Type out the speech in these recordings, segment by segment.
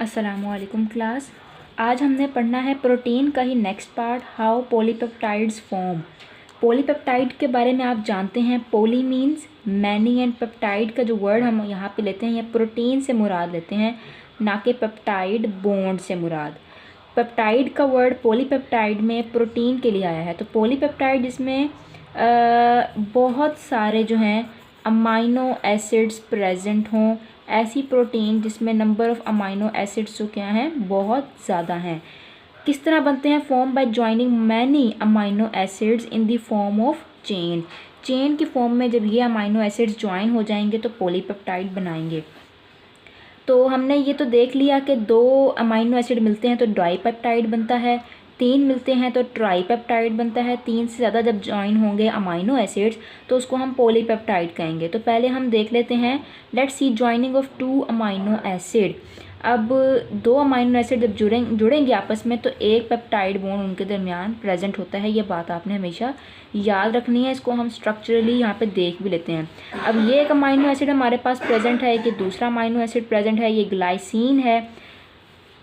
अस्सलामुअलैकुम क्लास। आज हमने पढ़ना है प्रोटीन का ही next part, how polypeptides form. Polypeptide के बारे में आप जानते हैं, poly means many and peptide का जो वर्ड हम यहाँ पे लेते हैं ये प्रोटीन से मुराद लेते हैं, ना कि पेप्टाइड बॉन्ड से मुराद। पेप्टाइड का वर्ड पॉलीपेप्टाइड में प्रोटीन के लिए आया है। तो पॉलीपेप्टाइड जिसमें बहुत सारे जो हैं अमाइनो एसिड्स प्रेजेंट हों, ऐसी प्रोटीन जिसमें नंबर ऑफ़ अमाइनो एसिड्स जो क्या हैं बहुत ज़्यादा हैं। किस तरह बनते हैं? Form by joining many amino acids in the form of chain. Chain की फॉर्म में जब ये अमाइनो एसिड्स ज्वाइन हो जाएंगे तो पॉलीपेप्टाइड बनाएंगे। तो हमने ये तो देख लिया कि 2 अमाइनो एसिड मिलते हैं तो डाइपेप्टाइड बनता है, 3 मिलते हैं तो ट्राईपेप्टाइड बनता है। 3 से ज़्यादा जब ज्वाइन होंगे अमाइनो एसिड्स तो उसको हम पॉलीपेप्टाइड कहेंगे। तो पहले हम देख लेते हैं, let's see joining of 2 amino acid. अब 2 अमाइनो एसिड जब जुड़ेंगे आपस में तो एक पेप्टाइड बॉन्ड उनके दरमियान प्रेजेंट होता है। ये बात आपने हमेशा याद रखनी है। इसको हम स्ट्रक्चरली यहाँ पे देख भी लेते हैं। अब ये एक अमाइनो एसिड हमारे पास प्रेजेंट है, कि दूसरा अमाइनो एसिड प्रेजेंट है, ये ग्लाइसिन है।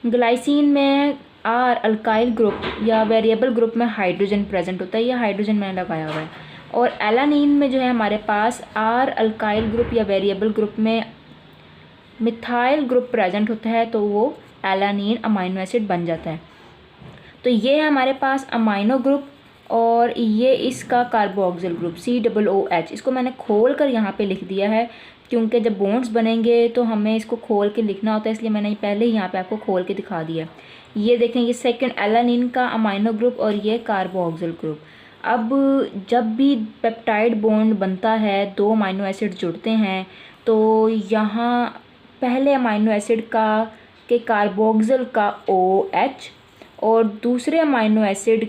ग्लाइसिन में आर अल्काइल ग्रुप या वेरिएबल ग्रुप में हाइड्रोजन प्रेजेंट होता है, ये हाइड्रोजन मैंने लगाया हुआ है। और एलानिन में जो है हमारे पास आर अल्काइल ग्रुप या वेरिएबल ग्रुप में मिथाइल ग्रुप प्रेजेंट होता है, तो वो एलानिन अमाइनो एसिड बन जाता है। तो ये है हमारे पास अमाइनो ग्रुप और ये इसका कार्बोक्सिल ग्रुप COOH। इसको मैंने खोल कर यहाँ पे लिख दिया है क्योंकि जब बॉन्ड्स बनेंगे तो हमें इसको खोल के लिखना होता है, इसलिए मैंने पहले ही यहाँ पे आपको खोल के दिखा दिया। ये देखें, ये सेकंड एलानिन का अमाइनो ग्रुप और ये कार्बोक्सिल ग्रुप। अब जब भी पेप्टाइड बॉन्ड बनता है, 2 अमाइनो एसिड जुड़ते हैं, तो यहाँ पहले अमाइनो एसिड का के कार्बोक्सिल का OH और दूसरे अमाइनो एसिड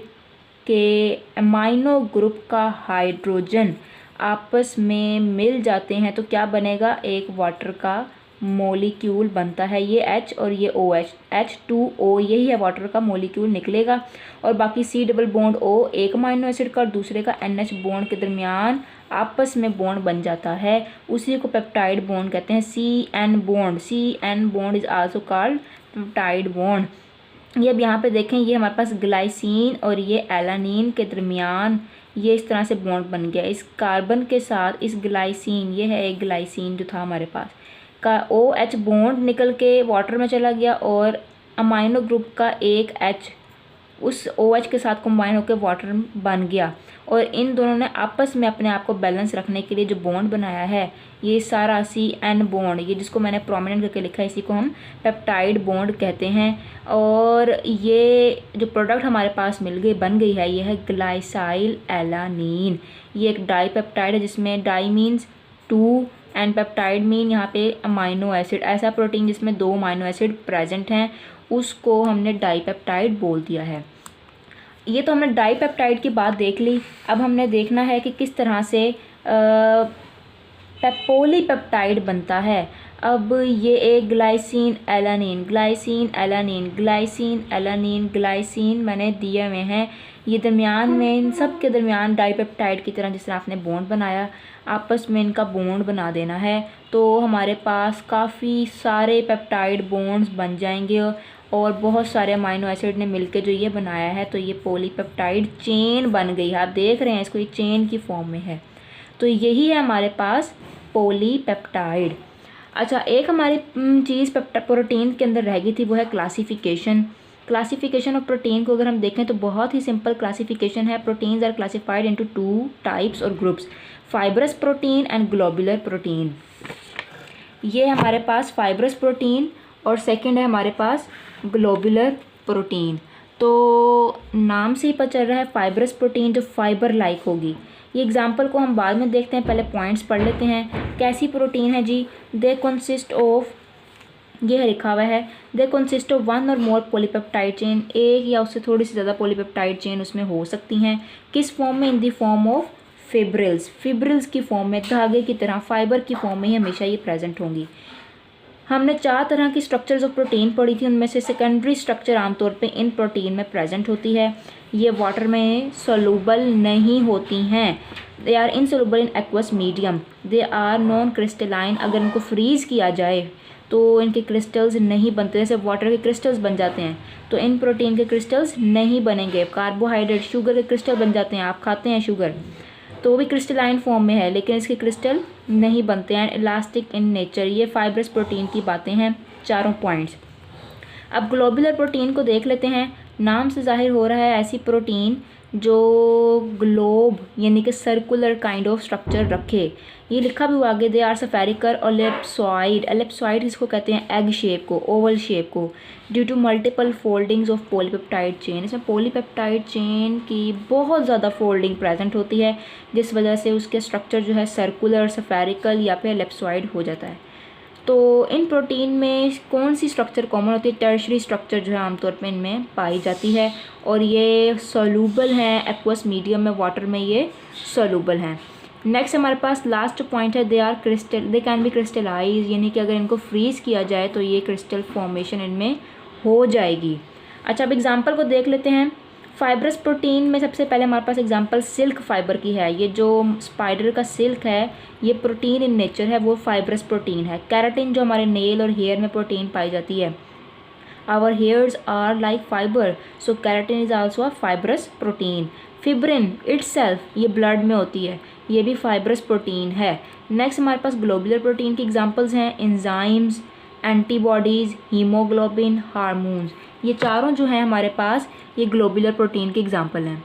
के अमाइनो ग्रुप का हाइड्रोजन आपस में मिल जाते हैं तो क्या बनेगा? एक वाटर का मॉलिक्यूल बनता है। ये H और ये OH, H2O, यही है वाटर का मॉलिक्यूल निकलेगा। और बाकी C डबल बॉन्ड O एक अमाइनो एसिड का और दूसरे का NH बॉन्ड के दरमियान आपस में बॉन्ड बन जाता है, उसी को पेप्टाइड बॉन्ड कहते हैं। CN bond is also called peptide bond. ये अब यहाँ पे देखें, ये हमारे पास ग्लाइसिन और ये एलानिन के दरमियान ये इस तरह से बॉन्ड बन गया। इस कार्बन के साथ इस ग्लाइसिन, ये है एक ग्लाइसिन जो था हमारे पास का OH बॉन्ड निकल के वाटर में चला गया और अमाइनो ग्रुप का एक H उस OH के साथ कंबाइन होकर वाटर बन गया। और इन दोनों ने आपस में अपने आप को बैलेंस रखने के लिए जो बॉन्ड बनाया है, ये सारा CN बॉन्ड, ये जिसको मैंने प्रोमिनेंट करके लिखा है, इसी को हम पेप्टाइड बॉन्ड कहते हैं। और ये जो प्रोडक्ट हमारे पास बन गई है, ये है ग्लाइसाइल एलानिन। ये एक डाईपेप्टाइड है जिसमें di means 2 and peptide mean यहाँ पे अमाइनो एसिड। ऐसा प्रोटीन जिसमें 2 अमाइनो एसिड प्रेजेंट हैं उसको हमने डाईपेप्टाइड बोल दिया है। ये तो हमने डाईपेप्टाइड की बात देख ली। अब हमने देखना है कि किस तरह से पॉलीपेप्टाइड बनता है। अब ये एक ग्लाइसिन एलानिन मैंने दिए हुए हैं। ये दरमियान में, इन सब के दरमियान डाईपेप्टाइड की तरह जिस तरह आपने बॉन्ड बनाया, आपस में इनका बॉन्ड बना देना है तो हमारे पास काफ़ी सारे पेप्टाइड बॉन्ड्स बन जाएंगे और बहुत सारे अमाइनो एसिड ने मिलकर जो ये बनाया है तो ये पॉलीपेप्टाइड चेन बन गई है। आप देख रहे हैं इसको, ये चेन की फॉर्म में है। तो यही है हमारे पास पॉलीपेप्टाइड। अच्छा, एक हमारी चीज़ प्रोटीन के अंदर रह गई थी, वो है क्लासिफिकेशन ऑफ प्रोटीन को अगर हम देखें तो बहुत ही सिंपल क्लासिफिकेशन है। Proteins are classified into 2 types और groups, fibrous protein and globular protein. ये हमारे पास फाइब्रस प्रोटीन और सेकंड है हमारे पास ग्लोबुलर प्रोटीन। तो नाम से ही पता चल रहा है फाइब्रस प्रोटीन जो फाइबर लाइक होगी। ये एग्जांपल को हम बाद में देखते हैं, पहले पॉइंट्स पढ़ लेते हैं। कैसी प्रोटीन है जी? दे कंसिस्ट ऑफ, ये लिखा हुआ है, दे कंसिस्ट ऑफ 1 और मोर पॉलीपेप्टाइड चेन। एक या उससे थोड़ी सी ज़्यादा पॉलीपेप्टाइड चेन उसमें हो सकती हैं। किस फॉर्म में? In the form of fibrils की फॉर्म में, धागे की तरह फाइबर की फॉर्म में ही हमेशा ये प्रेजेंट होंगी। हमने 4 तरह की स्ट्रक्चर्स ऑफ प्रोटीन पढ़ी थी, उनमें से सेकेंडरी स्ट्रक्चर आमतौर पे इन प्रोटीन में प्रेजेंट होती है। ये वाटर में सोलूबल नहीं होती हैं, they are insoluble in aqueous medium, they are non crystalline. अगर इनको फ्रीज़ किया जाए तो इनके क्रिस्टल्स नहीं बनते, जैसे वाटर के क्रिस्टल्स बन जाते हैं तो इन प्रोटीन के क्रिस्टल्स नहीं बनेंगे। कार्बोहाइड्रेट, शुगर के क्रिस्टल बन जाते हैं, आप खाते हैं शुगर तो वो भी क्रिस्टलाइन फॉर्म में है, लेकिन इसके क्रिस्टल नहीं बनते हैं। इलास्टिक इन नेचर, ये फाइब्रस प्रोटीन की बातें हैं, चारों पॉइंट्स। अब ग्लोबुलर प्रोटीन को देख लेते हैं। नाम से जाहिर हो रहा है ऐसी प्रोटीन जो ग्लोब यानी कि सर्कुलर काइंड ऑफ स्ट्रक्चर रखे। ये लिखा भी हुआ आगे, दे आर स्फेरिकल और एलिप्सॉइड। एलिप्सॉइड इसको कहते हैं एग शेप को, ओवल शेप को, due to multiple foldings of polypeptide chain. इसमें पॉलीपेप्टाइड चेन की बहुत ज़्यादा फोल्डिंग प्रेजेंट होती है, जिस वजह से उसके स्ट्रक्चर जो है सर्कुलर, स्फेरिकल या फिर एलिप्सॉइड हो जाता है। तो इन प्रोटीन में कौन सी स्ट्रक्चर कॉमन होती है? टर्शरी स्ट्रक्चर जो है आमतौर पे इनमें पाई जाती है और ये सॉल्यूबल हैं एक्वस मीडियम में, वाटर में ये सॉल्यूबल हैं। नेक्स्ट हमारे पास लास्ट पॉइंट है, दे कैन बी क्रिस्टलाइज, यानी कि अगर इनको फ्रीज़ किया जाए तो ये क्रिस्टल फॉर्मेशन इनमें हो जाएगी। अच्छा, अब एग्जांपल को देख लेते हैं। फाइब्रस प्रोटीन में सबसे पहले हमारे पास एग्जांपल सिल्क फाइबर की है। ये जो स्पाइडर का सिल्क है ये प्रोटीन इन नेचर है, वो फाइब्रस प्रोटीन है। केराटिन जो हमारे नेल और हेयर में प्रोटीन पाई जाती है। Our hairs are like fibre, so keratin is also a fibrous protein. Fibrin itself ये ब्लड में होती है, ये भी फाइब्रस प्रोटीन है। नेक्स्ट हमारे पास ग्लोबुलर प्रोटीन की एग्जांपल्स हैं, एंजाइम्स, एंटीबॉडीज़, हीमोग्लोबिन, हार्मोन्स। ये चारों जो हैं हमारे पास ये ग्लोबुलर प्रोटीन के एग्जांपल हैं।